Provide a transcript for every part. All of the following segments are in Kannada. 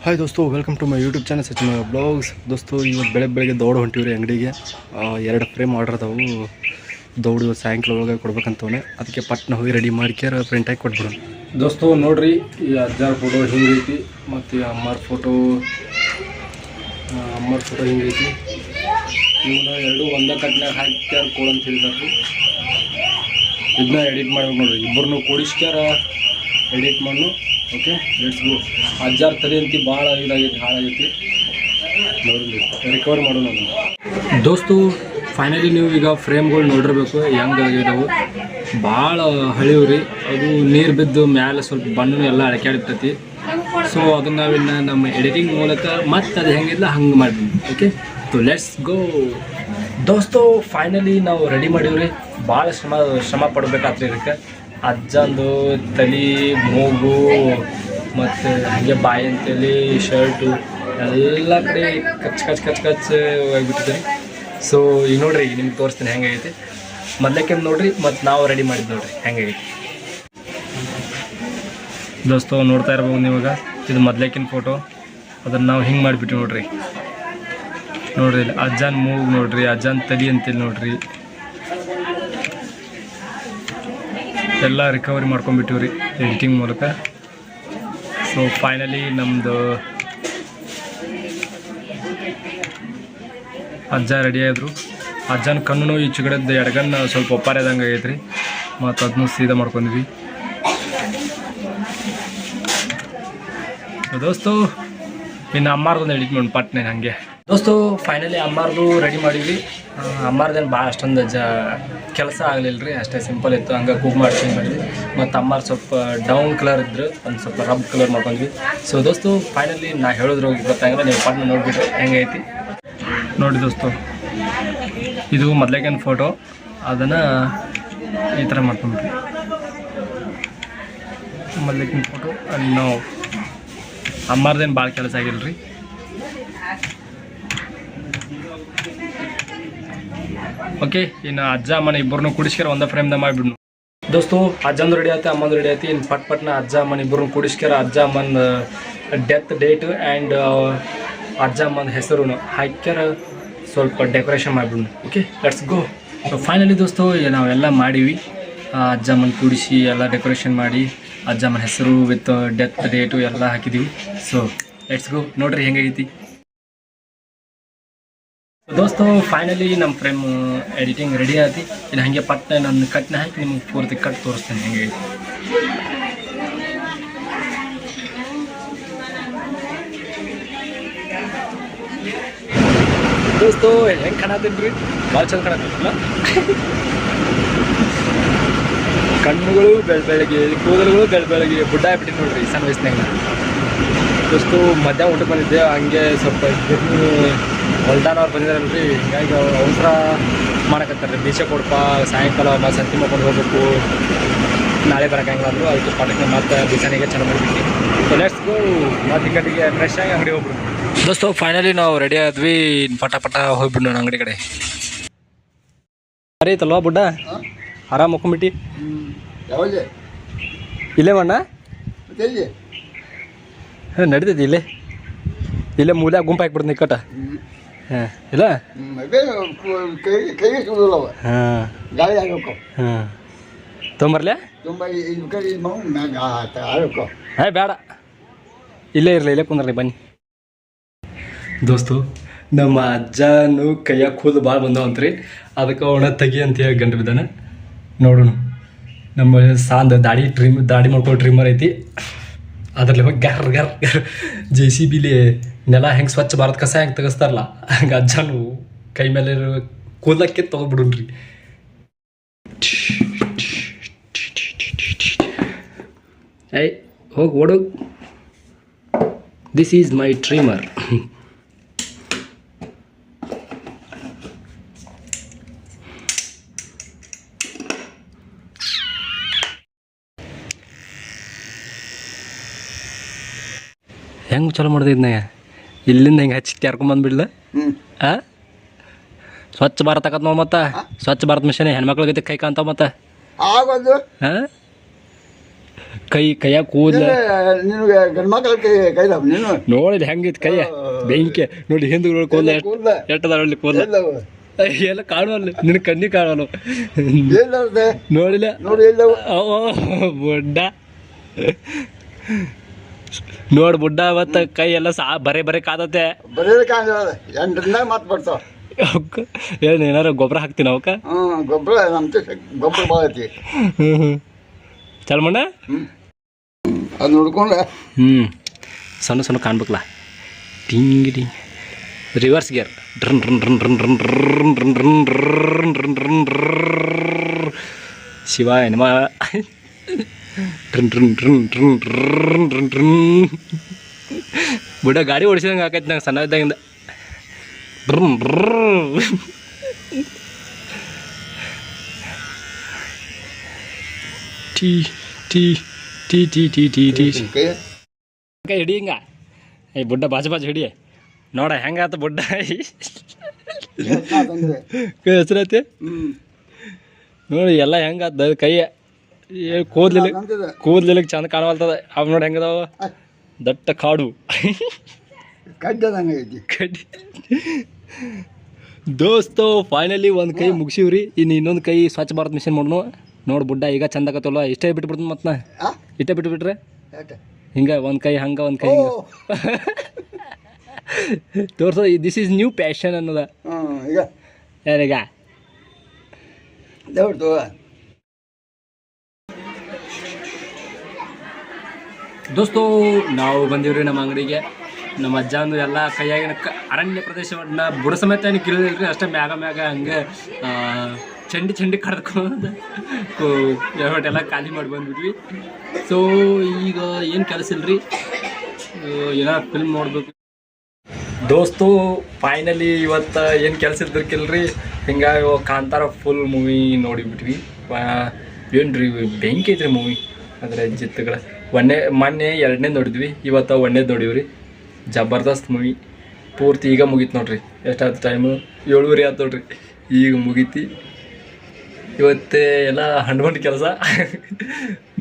ಹಾಯ್ ದೋಸ್ತು, welcome to my YouTube channel Sachin blogs. ದೋಸ್ತು ಇವತ್ತು ಬೆಳಗ್ಗೆ ದೌಡು ಹೊಂಟಿವ್ರಿ ಅಂಗಡಿಗೆ. 2 ಫ್ರೇಮ್ ಆರ್ಡರ್ ಅದಾವು. ದೌಡು ಸಾಯಂಕಾಲ ಒಳಗೆ ಕೊಡ್ಬೇಕಂತವನೆ. ಅದಕ್ಕೆ ಪಟ್ನ ಹೋಗಿ ರೆಡಿ ಮಾಡ್ಕ್ಯಾರ ಪ್ರಿಂಟಾಗಿ ಕೊಟ್ಬಿಡೋಣ. ದೋಸ್ತು ನೋಡ್ರಿ, ಈ ಅಜ್ಜಾರ ಫೋಟೋ ಹಿಂಗೈತಿ ಮತ್ತು ಈ ಅಮ್ಮರ ಫೋಟೋ ಹಿಂಗೈತಿ. ಇವನ್ನ ಎರಡು ಒಂದೇ ಕಟ್ನಾಗ ಹಾಕ್ಯಾರ ಕೊಡಂತ ಹೇಳಿದಾರ್ರಿ. ಇದನ್ನ ಎಡಿಟ್ ಮಾಡ್ಬೇಕು ನೋಡ್ರಿ. ಇಬ್ಬರನ್ನು ಕೂಡಿಸ್ಕ್ಯಾರ ಎಡಿಟ್ ಮಾಡು. Okay, let's go. ಅಜ್ಜಾರ ತಲೆ ಅಂತಿ ಭಾಳ ಇದಾಗೈತಿ, ಹಾಳಾಗೈತಿ. ನೋಡಿ ರಿಕವರ್ ಮಾಡೋಣ ಅದನ್ನು. ದೋಸ್ತು ಫೈನಲಿ ನೀವು ಈಗ ಫ್ರೇಮ್ಗಳು ನೋಡಿರ್ಬೇಕು ಹೆಂಗಾಗಿದಾವು. ಭಾಳ ಹಳಿವ್ರಿ. ಅದು ನೀರು ಬಿದ್ದು ಮ್ಯಾಲೆ ಸ್ವಲ್ಪ ಬಣ್ಣನೂ ಎಲ್ಲ ಅಳಕ್ಯಾಡಿರ್ತೈತಿ. ಸೊ ಅದನ್ನು ನಾವಿನ್ನು ನಮ್ಮ ಎಡಿಟಿಂಗ್ ಮೂಲಕ ಮತ್ತೆ ಅದು ಹೆಂಗಿಲ್ಲ ಹಂಗೆ ಮಾಡಿದ್ವಿ. Okay, so let's go. ದೋಸ್ತು ಫೈನಲಿ ನಾವು ರೆಡಿ ಮಾಡೀವ್ರಿ. ಭಾಳ ಶ್ರಮ ಪಡ್ಬೇಕಾತ್ರಿ ಇದಕ್ಕೆ. ಅಜ್ಜಂದು ತಲೆ, ಮೂಗು ಮತ್ತು ಹಾಗೆ ಬಾಯಿ ಅಂತೇಳಿ ಶರ್ಟು ಎಲ್ಲ ಕಡೆ ಕಚ್ ಹೋಗ್ಬಿಟ್ಟಿದೆ. ಸೊ ಈಗ ನೋಡ್ರಿ, ಈಗ ನಿಮ್ಗೆ ತೋರಿಸ್ತೀನಿ ಹೆಂಗೈತಿ. ಮೊದಲಕ್ಕೆ ನೋಡ್ರಿ ಮತ್ತು ನಾವು ರೆಡಿ ಮಾಡಿದ್ದು ನೋಡ್ರಿ ಹೆಂಗೈತಿ. ದೋಸ್ತು ನೋಡ್ತಾ ಇರ್ಬೋದು ನೀವಾಗ, ಇದು ಮೊದಲಕ್ಕಿನ ಫೋಟೋ. ಅದನ್ನು ನಾವು ಹಿಂಗೆ ಮಾಡಿಬಿಟ್ಟು ನೋಡ್ರಿ ಇಲ್ಲಿ ಅಜ್ಜನ ಮೂಗು ನೋಡ್ರಿ, ಅಜ್ಜನ ತಲೆ ಅಂತೇಳಿ ನೋಡ್ರಿ. ಎಲ್ಲ ರಿಕವರಿ ಮಾಡ್ಕೊಂಡ್ಬಿಟ್ಟಿವ್ರಿ ಎಡಿಟಿಂಗ್ ಮೂಲಕ. ಸೊ ಫೈನಲಿ ನಮ್ಮದು ಅಜ್ಜ ರೆಡಿ ಆದರು. ಅಜ್ಜನ ಕಣ್ಣು ಈಚೆ ಕಡೆದು ಎಡಗನ್ನು ಸ್ವಲ್ಪ ಒಪ್ಪಾರದಂಗೆ ಆಗೈತ್ರಿ. ಮತ್ತು ಅದನ್ನು ಸೀದಾ ಮಾಡ್ಕೊಂಡ್ವಿ. ದೋಸ್ತು ಇನ್ನು ಅಮ್ಮಾರ್ದೊಂದು ಎಡಿಟ್ ಮಾಡಿ ಪಟ್ನೆ ಹಾಗೆ. ದೋಸ್ತು ಫೈನಲಿ ಅಮ್ಮಾರ್ದು ರೆಡಿ ಮಾಡಿದ್ವಿ. ಅಮ್ಮಾರ್ದೇನು ಭಾಳ ಅಷ್ಟೊಂದು ಕೆಲಸ ಆಗಲಿಲ್ಲ ರೀ, ಅಷ್ಟೇ ಸಿಂಪಲ್ ಇತ್ತು. ಹಂಗೆ ಕುಕ್ ಮಾಡ್ಕೊಂಡು ಮಾಡಿದ್ವಿ. ಮತ್ತು ಅಮ್ಮಾರು ಸ್ವಲ್ಪ ಡೌನ್ ಕಲರ್ ಇದ್ರು, ಒಂದು ಸ್ವಲ್ಪ ರಬ್ ಕಲರ್ ಮಾಡ್ಕೊಂಡ್ವಿ. ಸೊ ದೋಸ್ತು ಫೈನಲಿ ನಾ ಹೇಳಿದ್ರು ಗೊತ್ತಾಗಲ್ಲ, ನೀವು ಪಟ್ನ ನೋಡಿಬಿಟ್ರೆ ಹೆಂಗೈತಿ ನೋಡಿ. ದೋಸ್ತು ಇದು ಮೊದಲೇಗೇನು ಫೋಟೋ, ಅದನ್ನು ಈ ಥರ ಮಾಡ್ಕೊಂಡ್ಬಿಟ್ವಿ. ಮೊದಲೇಗಿನ ಫೋಟೋ ಅಲ್ಲಿ ನಾವು ಅಮ್ಮಾರ್ದೇನು ಭಾಳ ಕೆಲಸ ಆಗಿಲ್ಲ ರೀ. ಓಕೆ, ಇನ್ನು ಅಜ್ಜ ಅಮ್ಮನ ಇಬ್ಬರನ್ನು ಕುಡಿಸ್ಕ್ಯಾರ ಒಂದೇ ಫ್ರೇಮ್ದಾಗ ಮಾಡಿಬಿಡ್ನು. ದೋಸ್ತು ಅಜ್ಜಂದು ರೆಡಿ ಆಯ್ತು, ಅಮ್ಮಂದು ರೆಡಿ ಆಯ್ತು. ಇನ್ನು ಪಟ್ನ ಅಜ್ಜ ಅಮ್ಮನ ಇಬ್ಬರನ್ನು ಕುಡಿಸ್ಕ್ಯಾರ ಅಜ್ಜ ಅಮ್ಮನ ಡೆತ್ ಡೇಟ್ ಆ್ಯಂಡ್ ಅಜ್ಜ ಅಮ್ಮನ ಹೆಸರು ಹಾಕ್ಯಾರ. ಸ್ವಲ್ಪ ಡೆಕೋರೇಷನ್ ಮಾಡಿಬಿಡ್ನು. Okay, let's go. ಫೈನಲಿ ದೋಸ್ತು ನಾವೆಲ್ಲ ಮಾಡೀವಿ. ಅಜ್ಜ ಅಮ್ಮನ ಕುಡಿಸಿ ಎಲ್ಲ ಡೆಕೋರೇಷನ್ ಮಾಡಿ ಅಜ್ಜ ಅಮ್ಮನ ಹೆಸರು ವಿತ್ ಡೆತ್ ಡೇಟು ಎಲ್ಲ ಹಾಕಿದ್ದೀವಿ. ಸೊ ಲೆಟ್ಸ್ ಗೋ. ನೋಡ್ರಿ ಹೆಂಗೈತಿ ದೋಸ್ತು. ಫೈನಲಿ ನಮ್ಮ ಫ್ರೇಮ್ ಎಡಿಟಿಂಗ್ ರೆಡಿ ಆಯ್ತು. ಇನ್ನು ಹಾಗೆ ಪಟ್ನ ನನ್ನ ಕಟ್ನ ಹಾಕಿ ನಿಮ್ಗೆ ಪೂರ್ತಿ ಕಟ್ ತೋರಿಸ್ತೇನೆ ಹೆಂಗೈತಿ. ದೋಸ್ತು ಹೆಂಗೆ ಕಾಣತ್ತೀನಿ ರೀ, ಭಾಳ ಚಂದ ಕಾಣತ್ತಿಲ್ಲ. ಕಣ್ಣುಗಳು ಬೆಳಗ್ಗೆ, ಕೂದಲುಗಳು ಬೆಳಗ್ಗೆ ಬುಡ್ಡ ಆಗ್ಬಿಟ್ಟಿದ್ದು ನೋಡ್ರಿ ಸಣ್ಣ ವಯಸ್ಸಿನಾಗ. ದೋಸ್ತು ಮಧ್ಯಾಹ್ನ ಊಟಕ್ಕೆ ಬಂದಿದ್ದೆ, ಹಂಗೆ ಸ್ವಲ್ಪ ಹೊಲ್ದಾನವ್ರು ಬಂದಿದ್ದಾರಲ್ರಿ, ಹಿಂಗಾಗಿ ಅವಸರ ಮಾಡಕತ್ತಾರೆ. ಬೀಚ ಕೊಡಪ್ಪ, ಸಾಯಂಕಾಲ ಮತ್ತು ಸಂತಿ ಮಾಡ್ಕೊಂಡು ಹೋಗ್ಬೇಕು, ನಾಳೆ ಬರೋಕ್ಕಾಗಿಲ್ಲ ಅಂದರು. ಅದಕ್ಕೆ ಪಟಕ್ಕೆ ಮತ್ತು ಬಿಸಾನಿಗೆ ಚೆನ್ನಾಗಿ ಮಾಡಿಬಿಟ್ಟು ಲೆಟ್ಸ್ ಗೋ. ಮತ್ತು ಕಟ್ಟಿಗೆ ಫ್ರೆಶ್ ಆಗಿ ಅಂಗಡಿ ಹೋಗ್ಬಿಡು. ದೋಸ್ತು ಫೈನಲಿ ನಾವು ರೆಡಿ ಆದ್ವಿ. ಪಟ ಹೋಗ್ಬಿಡು ಅಂಗಡಿ ಕಡೆ. ಸರಿ ಐತಲ್ವಾ ಬುಡ್ಡ, ಆರಾಮ್ ಮುಕ್ಕೊಂಬಿಟ್ಟು ಇಲ್ಲೇ ಮಣ್ಣ ನಡೀತೈತಿ. ಇಲ್ಲೇ ಮೂಲೆ ಗುಂಪು ಹಾಕ್ಬಿಡ್ತೀನಿ ಕಟ್ಟ. ಹಾಂ ಇಲ್ಲ ಹಾಂ ತೊಂಬರ್ಲೆ ಹಾಂ ಬೇಡ, ಇಲ್ಲೇ ಇರಲಿ, ಇಲ್ಲೇ ಕುಂದ್ರಲಿ ಬನ್ನಿ. ದೋಸ್ತು ನಮ್ಮ ಅಜ್ಜನು ಕೈಯಾಗ ಕೂದಲು ಭಾಳ ಬಂದವಂತ್ರಿ. ಅದಕ್ಕೆ ಅವನ ತೆಗಿ ಅಂತ ಹೇಳಿ ಗಂಟು ಬಿದ್ದಾನೆ. ನೋಡೋಣ, ನಮ್ಮ ಸಾಂದ್ ದಾಡಿ ಮಾಡ್ಕೊಂಡು ಟ್ರಿಮ್ಮರ್ ಐತಿ. ಅದರಲ್ಲಿ ಹೋಗಿ ಗರ್ JCB ನೆಲ ಹೆಂಗೆ ಸ್ವಚ್ಛ ಭಾರತ್ ಕಸ ಹೆಂಗೆ ತೆಗೆಸ್ತಾರಲ್ಲ, ಹಂಗೆ ಅಜ್ಜನು ಕೈ ಮೇಲೆ ಕೂದಲಕ್ಕೆ ತೊಗೊಬಿಡ್ರಿ. ಏಯ್ ಹೋಗಿ ಓಡು. This is my trimmer. ಹೆಂಗೆ ಚಲೋ ಮಾಡಿದ್ನ ಇಲ್ಲಿಂದ ಹೆಂಗೆ ಹಚ್ಚಿ ಯಾರ್ಕೊಂಬಂದ್ಬಿಡ್ಲ. ಸ್ವಚ್ಛ ಭಾರತ್ ಆಕತ್ ನೋಡಿ. ಮತ್ತು ಸ್ವಚ್ಛ ಭಾರತ್ ಮಿಷನ್ ಹೆಣ್ಮಕ್ಳಿಗೈತೆ ಕೈ ಕಾಂತಾವ. ಮತ್ತು ಹಾಂ ಕೈಯಾಗ ಕೂದಲ ನಿನಗೆ ಗಂಡು ಮಕ್ಕಳ ಕೈದಾವ ನೀನು ನೋಡಿ ಹೆಂಗಿತ್ತು ಕೈಯ ಬೆಂಕಿ ನೋಡಿ ಹಿಂದೆ ಕೂದಲ ಎಟ್ಟದ ನೋಡಿ ಕೂದಲ ಎಲ್ಲ ಕಾಣುವಲ್ಲ ನಿನ್ನ ಕಣ್ಣಿ ಕಾಣಲ್ಲ ನೋಡಿಲ್ಲ ನೋಡಿ ಬುಡ್ಡ ನೋಡ್ ಬುಡ್ಡ ಅವತ್ತ ಕೈ ಎಲ್ಲ ಬರೇ ಕಾದತ್ತೆ ಬರೀ ಎಂಟರಿಂದ ಮಾತು ಬರ್ತಾವ ಏನು ಏನಾರ ಗೊಬ್ಬರ ಹಾಕ್ತೀನಿ ಅವಕ್ಕ ಗೊಬ್ಬರ ಗೊಬ್ಬರ ಭಾಳ ಐತಿ ಚಲ್ಮಣ್ಣ ಅದು ನೋಡ್ಕೊಂಡೆ ಸಣ್ಣ ಸಣ್ಣ ಕಾಣ್ಬೇಕಲ್ಲ ಟಿಂಗ್ ಟಿಂಗ್ ರಿವರ್ಸ್ ಗೇರ್ ಡ್ರನ್ ಡ್ರನ್ ಡ್ರನ್ ಡ್ರನ್ ಡ್ರನ್ ಡ್ರನ್ ಡ್ರನ್ ಡ್ರನ್ ಡ್ರನ್ ಡ್ರನ್ ಡ್ರನ್ ಡ್ರನ್ ಶಿವಾಯ ನಮ ಡ್ರನ್ ಡ್ರನ್ ಡ್ರನ್ ಡ್ರನ್ ಡ್ರನ್ ಡ್ರನ್ ಡ್ರನ್ ಬುಡ ಗಾಡಿ ಓಡಿಸಿದಂಗೆ ಆಕೈತಿ ನಂಗೆ ಸಣ್ಣ ಇದ್ದಾಗಿಂದ ಡ್ರನ್ ಡ್ರನ್ ಟೀ ಟೀ ಟೀ ಟೀ ಟೀ ಟೀ ಟೀ ಕೈ ಹಿಡಿ ಹಿಂಗ ಏ ಬುಡ್ಡ ಬಾಜು ಬಾಜು ಹಿಡಿ ನೋಡ ಹೆಂಗಾತ ಬುಡ್ಡ ಹೆಸರೈತಿ ನೋಡಿ ಎಲ್ಲ ಹೆಂಗಾತ ಕೈ ಕೂದ್ಲಿಕ್ಕೆ ಚಂದ ಕಾಣವಲ್ತದ ಅವ್ ನೋಡಿ ಹೆಂಗದಾವ ದಟ್ಟ ಕಾಡು ಕಡ್ಡಿ ದೋಸ್ತು ಫೈನಲಿ ಒಂದು ಕೈ ಮುಗಿಸಿವ್ರಿ ಇನ್ನು ಇನ್ನೊಂದು ಕೈ ಸ್ವಚ್ಛ ಭಾರತ್ ಮಿಷನ್ ಮಾಡೋಣ ನೋಡಿ ಬುಡ್ಡ ಈಗ ಚಂದ ಆಗತ್ತಲ್ಲ ಇಷ್ಟೇ ಬಿಟ್ಬಿಡ್ತೀನಿ ಮತ್ತೆ ನಾ ಇಷ್ಟೇ ಬಿಟ್ಬಿಟ್ರೆ ಹಿಂಗೆ ಒಂದು ಕೈ ಹಂಗೆ ಒಂದು ಕೈ ಹಿಂಗೆ ತೋರ್ಸೋ ದಿಸ್ ಈಸ್ ನ್ಯೂ ಪ್ಯಾಷನ್ ಅನ್ನೋದ ಯಾರೀಗ ದೋಸ್ತು ನಾವು ಬಂದೀವ್ರಿ ನಮ್ಮ ಅಂಗಡಿಗೆ ನಮ್ಮ ಅಜ್ಜಂದು ಎಲ್ಲ ಕೈಯಾಗಿನ ಅರಣ್ಯ ಪ್ರದೇಶವನ್ನು ಬುಡ ಸಮೇತ ಏನು ಕೇಳಿದ್ರಿ ಅಷ್ಟೇ ಮ್ಯಾಗ ಹಂಗೆ ಚಂಡಿ ಕಡ್ಕೊಂಡು ಎಲ್ಲ ಖಾಲಿ ಮಾಡಿ ಬಂದ್ಬಿಟ್ವಿ ಸೊ ಈಗ ಏನು ಕೆಲಸ ಇಲ್ರಿ ಏನಾರು ಫಿಲ್ಮ್ ನೋಡ್ಬೇಕು ದೋಸ್ತು ಫೈನಲಿ ಇವತ್ತು ಏನು ಕೆಲಸ ಇದ್ದಕ್ಕಿಲ್ರಿ ಹಿಂಗಾಗಿ ಕಾಂತಾರ ಫುಲ್ ಮೂವಿ ನೋಡಿಬಿಟ್ವಿ ಏನು ರೀ ಬೆಂಕಿ ಐತ್ರಿ ಮೂವಿ ಅಂದರೆ ಜಿತ್ತುಗಳ ಮೊನ್ನೆ ಎರಡನೇ ನೋಡಿದ್ವಿ ಇವತ್ತು ಒಂದೇ ನೋಡಿವ್ರಿ ಜಬರ್ದಸ್ತ್ ಮೂವಿ ಪೂರ್ತಿ ಈಗ ಮುಗೀತು ನೋಡ್ರಿ ಎಷ್ಟಾಯ್ತು ಟೈಮು 7:30 ಆಯ್ತು ನೋಡ್ರಿ ಈಗ ಮುಗೀತಿ ಇವತ್ತೇ ಎಲ್ಲ ಹಂಡ್ಬಂಡು ಕೆಲಸ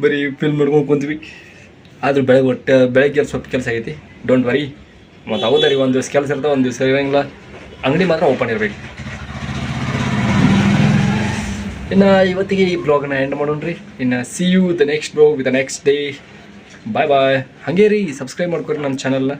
ಬರೀ ಫಿಲ್ಮ್ ನೋಡ್ಕೊಂಡು ಕುಂತ್ವಿ ಆದ್ರೂ ಬೆಳಗ್ಗೆ ಸ್ವಲ್ಪ ಕೆಲಸ ಆಗೈತಿ ಡೋಂಟ್ ವರಿ ಮತ್ತು ಹೌದಾ ರೀ ಒಂದು ದಿವಸ ಕೆಲಸ ಇರ್ತವೆ ಒಂದು ದಿವಸ ಇರೋಂಗಿಲ್ಲ ಅಂಗಡಿ ಮಾತ್ರ ಓಪನ್ ಇರಬೇಕು ಇನ್ನು ಇವತ್ತಿಗೆ ಈ ಬ್ಲಾಗ್ನ ಎಂಡ್ ಮಾಡೋಣ್ರಿ ಇನ್ನು see you the next blog with the next day bye ಹಾಗೆ ರೀ ಸಬ್ಸ್ಕ್ರೈಬ್ ಮಾಡ್ಕೊರಿ ನಮ್ಮ ಚಾನಲ್ನ